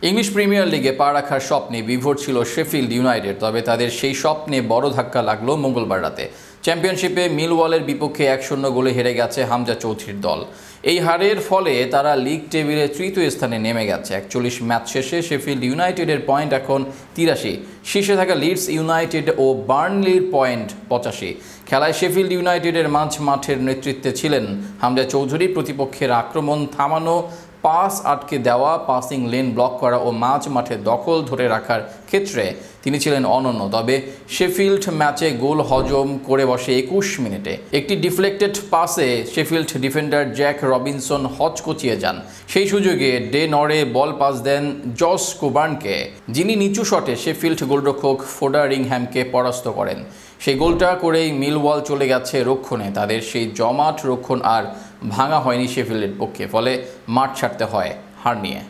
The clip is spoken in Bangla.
ইংলিশ প্রিমিয়ার লিগে পা রাখার স্বপ্নে বিভোর ছিল শেফিল্ড ইউনাইটেড, তবে তাদের সেই স্বপ্নে বড় ধাক্কা লাগলো মঙ্গলবার রাতে। চ্যাম্পিয়নশিপে মিলওয়ালের বিপক্ষে 1-0 গোলে হেরে গেছে হামজা চৌধুরীর দল। এই হারের ফলে তারা লিগ টেবিলে তৃতীয় স্থানে নেমে গেছে। 41 ম্যাচ শেষে শেফিল্ড ইউনাইটেডের পয়েন্ট এখন 83, শীর্ষে থাকা লিডস ইউনাইটেড ও বার্নলির পয়েন্ট 85। খেলায় শেফিল্ড ইউনাইটেডের মাঠের নেতৃত্বে ছিলেন হামজা চৌধুরী। প্রতিপক্ষের আক্রমণ থামানো, পাস আটকে দেওয়া, পাসিং লেন ব্লক করা ও মাঠে দখল ধরে রাখার ক্ষেত্রে তিনি ছিলেন অনন্য। তবে শেফিল্ড ম্যাচে গোল হজম করে বসে 21 মিনিটে। একটি ডিফ্লেক্টেড পাসে শেফিল্ড ডিফেন্ডার জ্যাক রবিনসন হচকচিয়ে যান। সেই সুযোগে ডে নরে বল পাস দেন জস কোবার্নকে, যিনি নিচু শটে শেফিল্ড গোলরক্ষক ফোডারিংহ্যামকে পরাস্ত করেন। সেই গোলটা করেই মিলওয়াল চলে গেছে রক্ষণে। তাদের সেই জমাট রক্ষণ আর ভাঙা হয়নি শেফিল্ডের পক্ষে, ফলে মাঠ ছাড়তে হয় হার নিয়ে।